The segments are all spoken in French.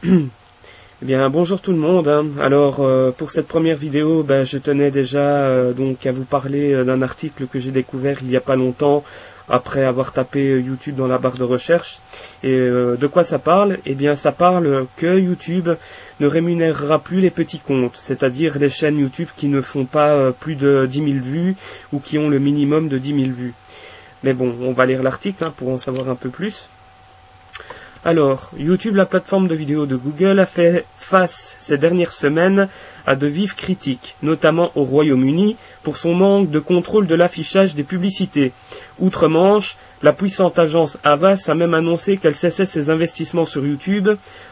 Eh bien, bonjour tout le monde. Alors, pour cette première vidéo, je tenais déjà donc à vous parler d'un article que j'ai découvert il n'y a pas longtemps, après avoir tapé YouTube dans la barre de recherche. Et de quoi ça parle? Eh bien, ça parle que YouTube ne rémunérera plus les petits comptes, c'est-à-dire les chaînes YouTube qui ne font pas plus de 10 000 vues ou qui ont le minimum de 10 000 vues. Mais bon, on va lire l'article pour en savoir un peu plus. Alors, YouTube, la plateforme de vidéo de Google, a fait face ces dernières semaines à de vives critiques, notamment au Royaume-Uni, pour son manque de contrôle de l'affichage des publicités. Outre-Manche, la puissante agence Havas a même annoncé qu'elle cessait ses investissements sur YouTube,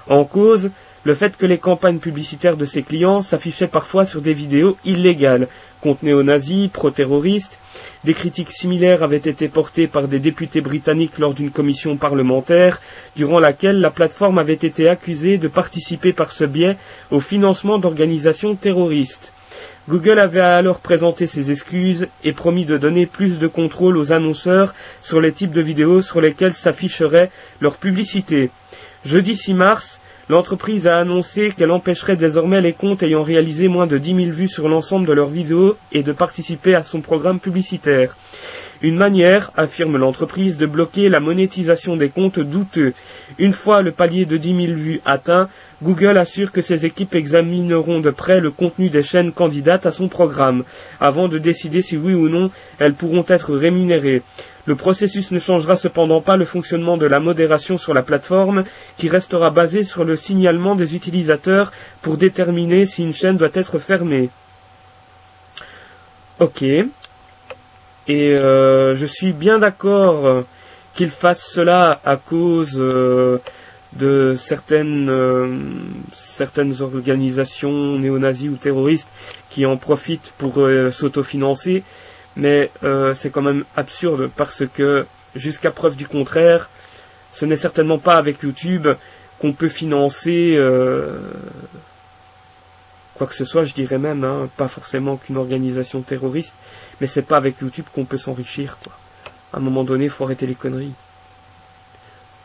en cause le fait que les campagnes publicitaires de ses clients s'affichaient parfois sur des vidéos illégales, comptes néo-nazis, pro-terroristes. Des critiques similaires avaient été portées par des députés britanniques lors d'une commission parlementaire, durant laquelle la plateforme avait été accusée de participer par ce biais au financement d'organisations terroristes. Google avait alors présenté ses excuses et promis de donner plus de contrôle aux annonceurs sur les types de vidéos sur lesquelles s'afficherait leur publicité. Jeudi 6 mars, l'entreprise a annoncé qu'elle empêcherait désormais les comptes ayant réalisé moins de 10 000 vues sur l'ensemble de leurs vidéos et de participer à son programme publicitaire. Une manière, affirme l'entreprise, de bloquer la monétisation des comptes douteux. Une fois le palier de 10 000 vues atteint, Google assure que ses équipes examineront de près le contenu des chaînes candidates à son programme, avant de décider si oui ou non elles pourront être rémunérées. Le processus ne changera cependant pas le fonctionnement de la modération sur la plateforme, qui restera basé sur le signalement des utilisateurs pour déterminer si une chaîne doit être fermée. Ok. Et je suis bien d'accord qu'ils fassent cela à cause de certaines organisations néo-nazis ou terroristes qui en profitent pour s'autofinancer. Mais c'est quand même absurde parce que, jusqu'à preuve du contraire, ce n'est certainement pas avec YouTube qu'on peut financer quoi que ce soit, je dirais même, pas forcément qu'une organisation terroriste, mais c'est pas avec YouTube qu'on peut s'enrichir, quoi. À un moment donné, faut arrêter les conneries.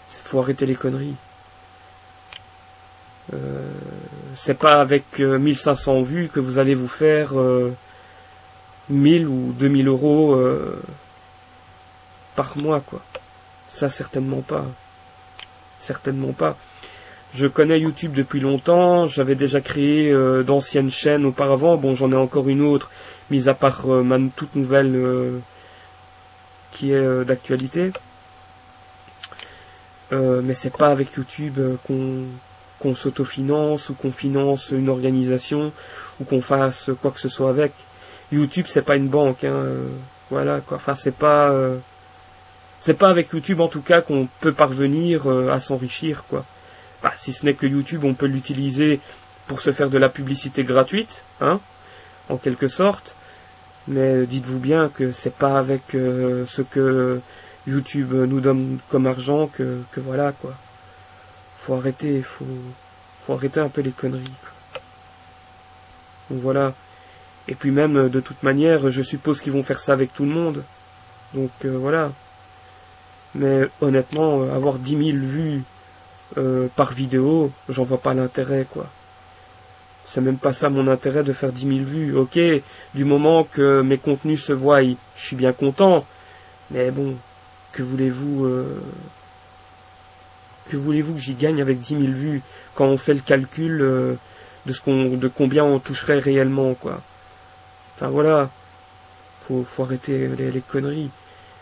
Faut arrêter les conneries. C'est pas avec 1500 vues que vous allez vous faire 1000 ou 2000 euros par mois, quoi. Ça, certainement pas. Certainement pas. Je connais YouTube depuis longtemps, j'avais déjà créé d'anciennes chaînes auparavant, bon j'en ai encore une autre, mis à part ma toute nouvelle qui est d'actualité. Mais c'est pas avec YouTube qu'on s'autofinance ou qu'on finance une organisation ou qu'on fasse quoi que ce soit avec. YouTube c'est pas une banque, voilà quoi. Enfin c'est pas avec YouTube en tout cas qu'on peut parvenir à s'enrichir, quoi. Si ce n'est que YouTube, on peut l'utiliser pour se faire de la publicité gratuite, en quelque sorte. Mais dites-vous bien que c'est pas avec ce que YouTube nous donne comme argent que voilà, quoi. Faut arrêter, faut arrêter un peu les conneries, quoi. Donc voilà. Et puis même, de toute manière, je suppose qu'ils vont faire ça avec tout le monde. Donc voilà. Mais honnêtement, avoir 10 000 vues par vidéo, j'en vois pas l'intérêt, quoi. C'est même pas ça mon intérêt de faire 10 000 vues. Ok, du moment que mes contenus se voient, je suis bien content. Mais bon, que voulez-vous que j'y gagne avec 10 000 vues quand on fait le calcul de combien on toucherait réellement, quoi. Enfin voilà, faut arrêter les conneries.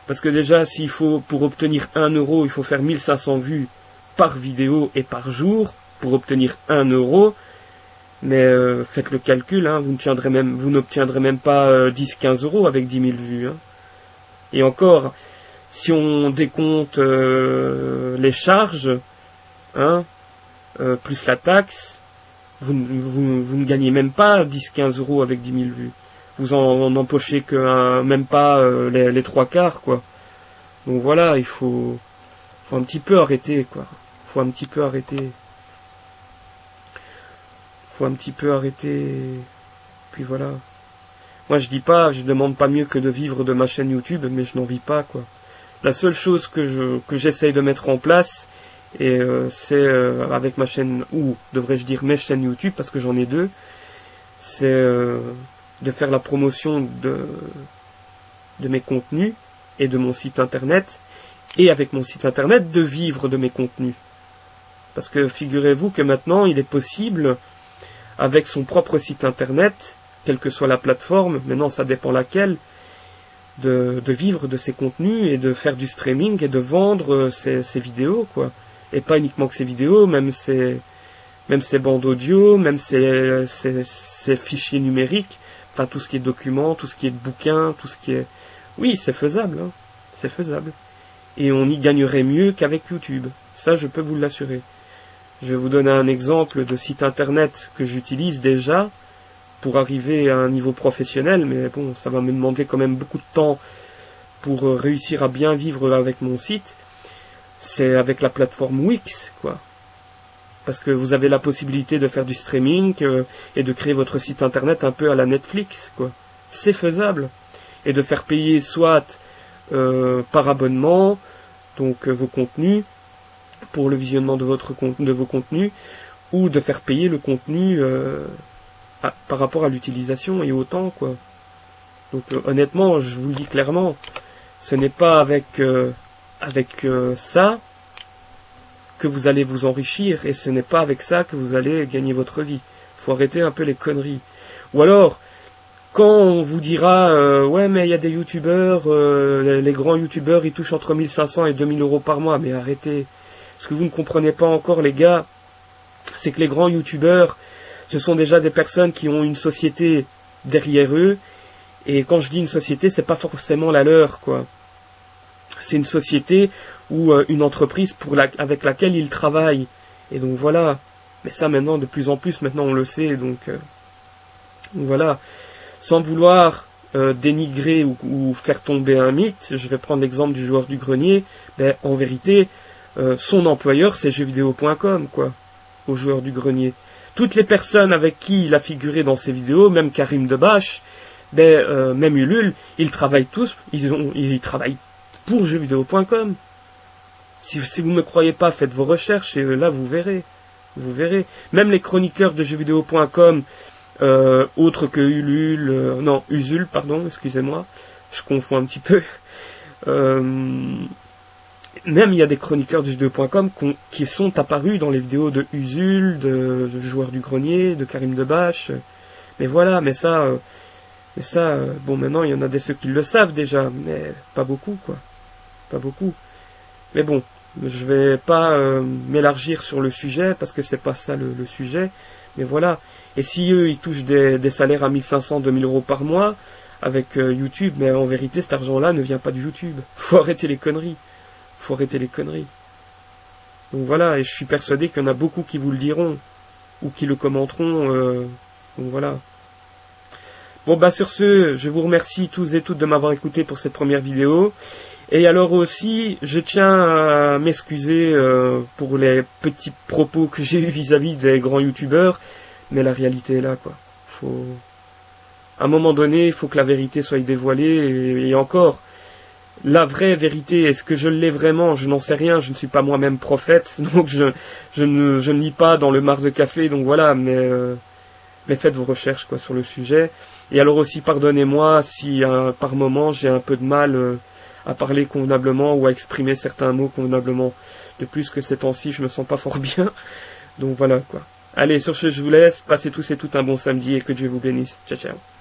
Parce que déjà, s'il faut, pour obtenir 1 euro, il faut faire 1500 vues par vidéo et par jour pour obtenir 1 euro, mais faites le calcul, vous n'obtiendrez même pas 10-15 euros avec 10 000 vues. Et encore, si on décompte les charges, plus la taxe, vous ne gagnez même pas 10-15 euros avec 10 000 vues. Vous en empochez que même pas les 3/4, quoi. Donc voilà, il faut un petit peu arrêter, quoi. Faut un petit peu arrêter. Puis voilà. Moi je demande pas mieux que de vivre de ma chaîne YouTube, mais je n'en vis pas, quoi. La seule chose que j'essaye de mettre en place, Et c'est avec ma chaîne, ou devrais-je dire mes chaînes YouTube, parce que j'en ai deux, c'est de faire la promotion de mes contenus et de mon site internet, et avec mon site internet de vivre de mes contenus. Parce que figurez-vous que maintenant il est possible, avec son propre site internet, quelle que soit la plateforme, maintenant ça dépend laquelle, de vivre de ses contenus et de faire du streaming et de vendre ses vidéos, quoi. Et pas uniquement que ses vidéos, même ses bandes audio, même ses fichiers numériques, enfin tout ce qui est documents, tout ce qui est bouquins, tout ce qui est... Oui, c'est faisable, hein. C'est faisable. Et on y gagnerait mieux qu'avec YouTube. Ça, je peux vous l'assurer. Je vais vous donner un exemple de site internet que j'utilise déjà pour arriver à un niveau professionnel, mais bon, ça va me demander quand même beaucoup de temps pour réussir à bien vivre avec mon site. C'est avec la plateforme Wix, quoi. Parce que vous avez la possibilité de faire du streaming et de créer votre site internet un peu à la Netflix, quoi. C'est faisable. Et de faire payer soit par abonnement, donc vos contenus, pour le visionnement de vos contenus, ou de faire payer le contenu par rapport à l'utilisation et au temps, quoi. Donc honnêtement, je vous le dis clairement, ce n'est pas avec ça que vous allez vous enrichir, et ce n'est pas avec ça que vous allez gagner votre vie. Faut arrêter un peu les conneries. Ou alors, quand on vous dira ouais mais il y a des youtubeurs, les grands youtubeurs ils touchent entre 1500 et 2000 euros par mois, mais arrêtez. Ce que vous ne comprenez pas encore, les gars, c'est que les grands youtubeurs, ce sont déjà des personnes qui ont une société derrière eux, et quand je dis une société, c'est pas forcément la leur, quoi. C'est une société ou une entreprise avec laquelle ils travaillent. Et donc voilà. Mais ça maintenant, de plus en plus, maintenant on le sait, donc voilà. Sans vouloir dénigrer ou faire tomber un mythe, je vais prendre l'exemple du joueur du grenier, ben, en vérité, son employeur c'est jeuxvideo.com, quoi, au joueur du grenier. Toutes les personnes avec qui il a figuré dans ses vidéos, même Karim Debache, ben, même Ulule, ils travaillent tous, ils travaillent pour jeuxvideo.com. Si vous ne me croyez pas, faites vos recherches et là vous verrez. Vous verrez. Même les chroniqueurs de jeuxvideo.com, autres que Ulule, non, Usul, pardon, excusez-moi, je confonds un petit peu. Même il y a des chroniqueurs de jeuxvideo.com qui sont apparus dans les vidéos de Usul, de Joueur du Grenier, de Karim Debache. Mais voilà, mais ça, bon, maintenant il y en a ceux qui le savent déjà, mais pas beaucoup, quoi. Pas beaucoup. Mais bon, je vais pas m'élargir sur le sujet, parce que c'est pas ça le sujet. Mais voilà. Et si eux, ils touchent des salaires à 1500, 2000 euros par mois, avec YouTube, mais en vérité, cet argent-là ne vient pas de YouTube. Faut arrêter les conneries. Faut arrêter les conneries. Donc voilà, et je suis persuadé qu'il y en a beaucoup qui vous le diront, ou qui le commenteront, donc voilà. Bon bah sur ce, je vous remercie tous et toutes de m'avoir écouté pour cette première vidéo. Et alors aussi, je tiens à m'excuser pour les petits propos que j'ai eu vis-à-vis des grands youtubeurs, mais la réalité est là, quoi. À un moment donné, il faut que la vérité soit dévoilée, et encore, la vraie vérité, est-ce que je l'ai vraiment? Je n'en sais rien, je ne suis pas moi-même prophète, donc je ne lis pas dans le mar de café, donc voilà, mais faites vos recherches, quoi, sur le sujet. Et alors aussi, pardonnez-moi si par moment j'ai un peu de mal à parler convenablement ou à exprimer certains mots convenablement. De plus que ces temps-ci, je me sens pas fort bien. Donc voilà, quoi. Allez, sur ce, je vous laisse. Passez tous et toutes un bon samedi et que Dieu vous bénisse. Ciao, ciao.